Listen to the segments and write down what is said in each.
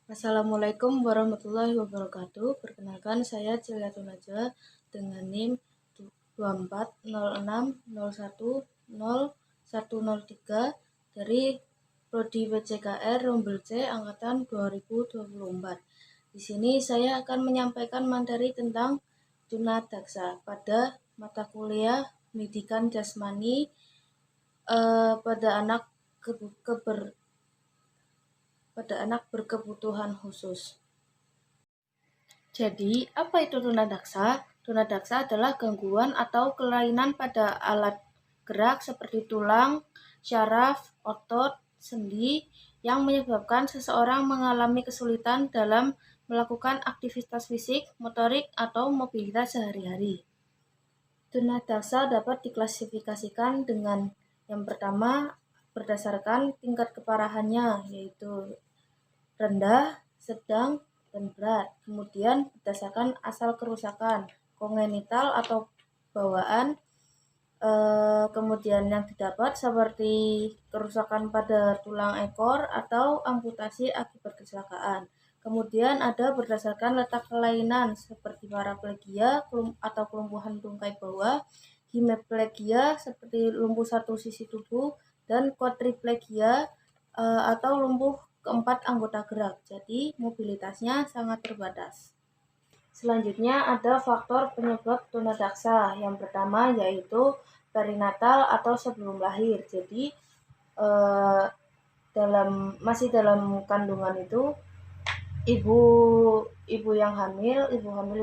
Assalamualaikum warahmatullahi wabarakatuh. Perkenalkan, saya Ciliatun Najwa dengan NIM 2406010103 dari Prodi PCKR Rombel C angkatan 2024. Di sini saya akan menyampaikan materi tentang tunadaksa pada mata kuliah pendidikan jasmani pada anak berkebutuhan khusus. Jadi, apa itu tunadaksa? Tunadaksa adalah gangguan atau kelainan pada alat gerak seperti tulang, syaraf, otot, sendi yang menyebabkan seseorang mengalami kesulitan dalam melakukan aktivitas fisik, motorik, atau mobilitas sehari-hari. Tunadaksa dapat diklasifikasikan dengan yang pertama berdasarkan tingkat keparahannya, yaitu rendah, sedang, dan berat. Kemudian berdasarkan asal kerusakan, kongenital atau bawaan. Kemudian yang didapat seperti kerusakan pada tulang ekor atau amputasi akibat kecelakaan. Kemudian ada berdasarkan letak kelainan seperti paraplegia atau kelumpuhan tungkai bawah, hemiplegia seperti lumpuh satu sisi tubuh, dan quadriplegia atau lumpuh keempat anggota gerak. Jadi mobilitasnya sangat terbatas. Selanjutnya ada faktor penyebab tunadaksa. Yang pertama yaitu perinatal atau sebelum lahir. Jadi masih dalam kandungan itu ibu hamil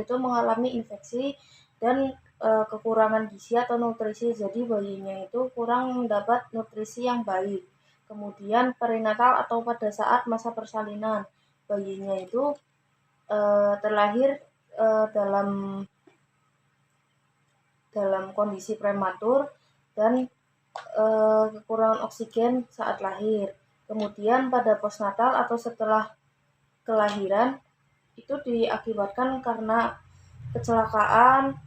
itu mengalami infeksi dan kekurangan gizi atau nutrisi. Jadi bayinya itu kurang mendapat nutrisi yang baik. Kemudian perinatal atau pada saat masa persalinan, bayinya itu terlahir dalam kondisi prematur dan kekurangan oksigen saat lahir. Kemudian pada postnatal atau setelah kelahiran itu diakibatkan karena kecelakaan,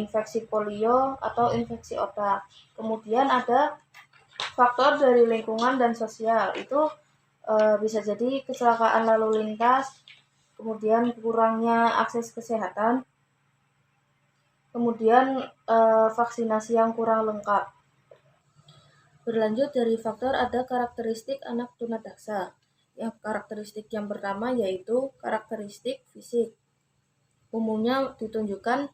infeksi polio atau infeksi otak. Kemudian ada faktor dari lingkungan dan sosial, itu bisa jadi kecelakaan lalu lintas, kemudian kurangnya akses kesehatan, kemudian vaksinasi yang kurang lengkap. Berlanjut dari faktor ada karakteristik anak tunadaksa. Yang karakteristik yang pertama yaitu karakteristik fisik. Umumnya ditunjukkan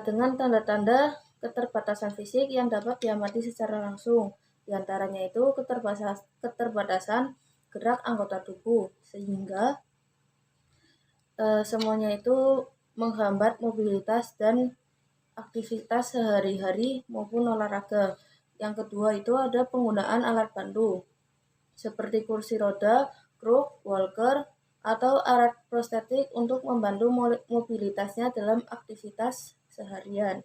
dengan tanda-tanda keterbatasan fisik yang dapat diamati secara langsung. Di antaranya itu keterbatasan gerak anggota tubuh, sehingga semuanya itu menghambat mobilitas dan aktivitas sehari-hari maupun olahraga. Yang kedua itu ada penggunaan alat bantu, seperti kursi roda, kruk, walker, atau alat prostetik untuk membantu mobilitasnya dalam aktivitas seharian.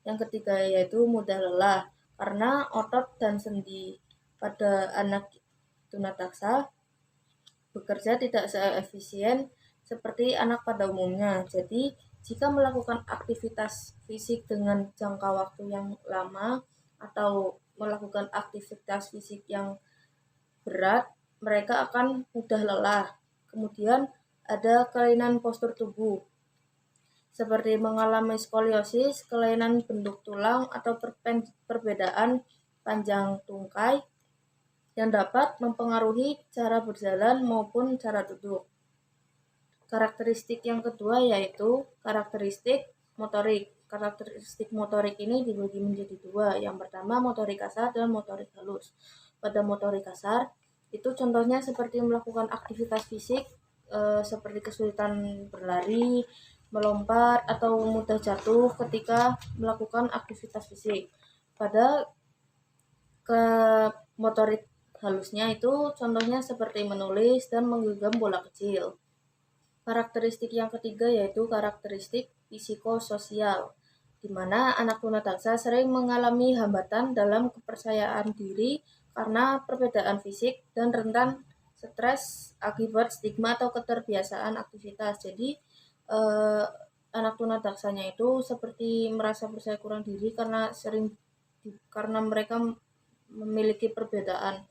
Yang ketiga yaitu mudah lelah, karena otot dan sendi pada anak tunadaksa bekerja tidak seefisien seperti anak pada umumnya. Jadi, jika melakukan aktivitas fisik dengan jangka waktu yang lama atau melakukan aktivitas fisik yang berat, mereka akan mudah lelah. Kemudian ada kelainan postur tubuh, seperti mengalami skoliosis, kelainan bentuk tulang, atau perbedaan panjang tungkai yang dapat mempengaruhi cara berjalan maupun cara duduk. Karakteristik yang kedua yaitu karakteristik motorik. Karakteristik motorik ini dibagi menjadi dua. Yang pertama motorik kasar dan motorik halus. Pada motorik kasar itu contohnya seperti melakukan aktivitas fisik seperti kesulitan berlari, melompat, atau mudah jatuh ketika melakukan aktivitas fisik. Pada motorik halusnya itu contohnya seperti menulis dan menggenggam bola kecil. Karakteristik yang ketiga yaitu karakteristik psikososial, di mana anak tunadaksa sering mengalami hambatan dalam kepercayaan diri karena perbedaan fisik dan rentan stres akibat stigma atau keterbiasaan aktivitas. Jadi anak tunadaksanya itu seperti merasa percaya kurang diri karena mereka memiliki perbedaan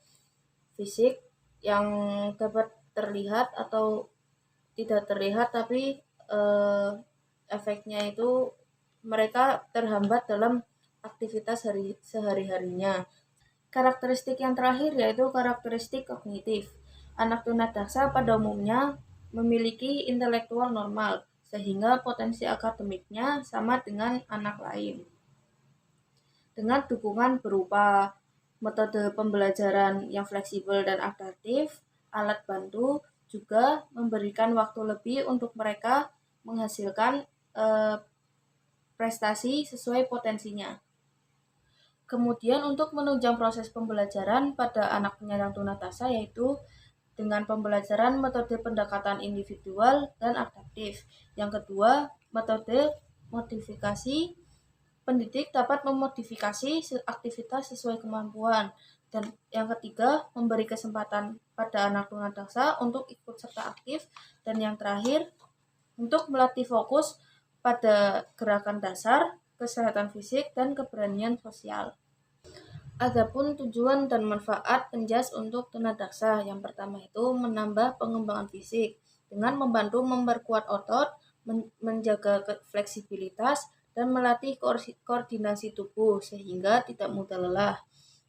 fisik yang dapat terlihat atau tidak terlihat, tapi efeknya itu mereka terhambat dalam aktivitas sehari-harinya. Karakteristik yang terakhir yaitu karakteristik kognitif. Anak tunadaksa pada umumnya memiliki intelektual normal, sehingga potensi akademiknya sama dengan anak lain. Dengan dukungan berupa metode pembelajaran yang fleksibel dan adaptif, alat bantu juga memberikan waktu lebih untuk mereka menghasilkan prestasi sesuai potensinya. Kemudian untuk menunjang proses pembelajaran pada anak penyandang tunadaksa yaitu dengan pembelajaran metode pendekatan individual dan adaptif. Yang kedua, metode modifikasi. Pendidik dapat memodifikasi aktivitas sesuai kemampuan. Dan yang ketiga, memberi kesempatan pada anak tunadaksa untuk ikut serta aktif. Dan yang terakhir, untuk melatih fokus pada gerakan dasar, kesehatan fisik, dan keberanian sosial. Adapun tujuan dan manfaat penjas untuk tunadaksa, yang pertama itu menambah pengembangan fisik dengan membantu memperkuat otot, menjaga fleksibilitas, dan melatih koordinasi tubuh sehingga tidak mudah lelah.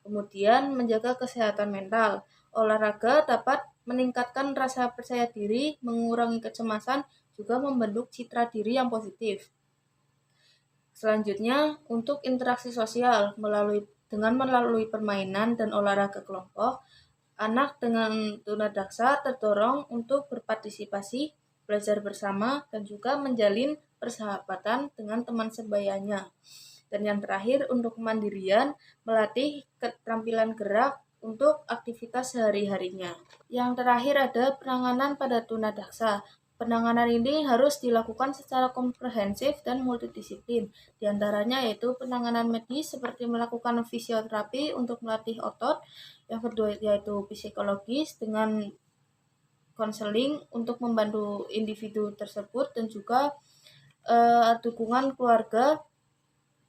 Kemudian menjaga kesehatan mental. Olahraga dapat meningkatkan rasa percaya diri, mengurangi kecemasan, juga membentuk citra diri yang positif. Selanjutnya, untuk interaksi sosial dengan melalui permainan dan olahraga kelompok, anak dengan tunadaksa terdorong untuk berpartisipasi, belajar bersama, dan juga menjalin persahabatan dengan teman sebayanya. Dan yang terakhir, untuk kemandirian, melatih keterampilan gerak untuk aktivitas sehari-harinya. Yang terakhir ada penanganan pada tunadaksa. Penanganan ini harus dilakukan secara komprehensif dan multidisiplin. Di antaranya yaitu penanganan medis seperti melakukan fisioterapi untuk melatih otot. Yang kedua yaitu psikologis dengan konseling untuk membantu individu tersebut dan juga dukungan keluarga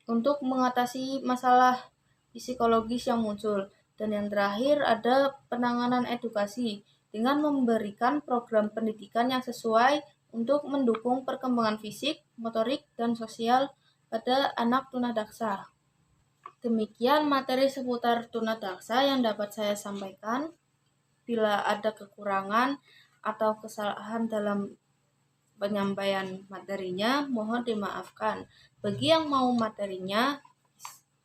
untuk mengatasi masalah psikologis yang muncul. Dan yang terakhir ada penanganan edukasi dengan memberikan program pendidikan yang sesuai untuk mendukung perkembangan fisik, motorik, dan sosial pada anak tunadaksa. Demikian materi seputar tunadaksa yang dapat saya sampaikan. Bila ada kekurangan atau kesalahan dalam penyampaian materinya, mohon dimaafkan. Bagi yang mau materinya,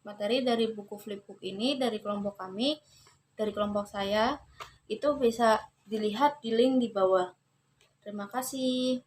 materi dari buku flipbook ini dari kelompok kami, dari kelompok saya, itu bisa dilihat di link di bawah. Terima kasih.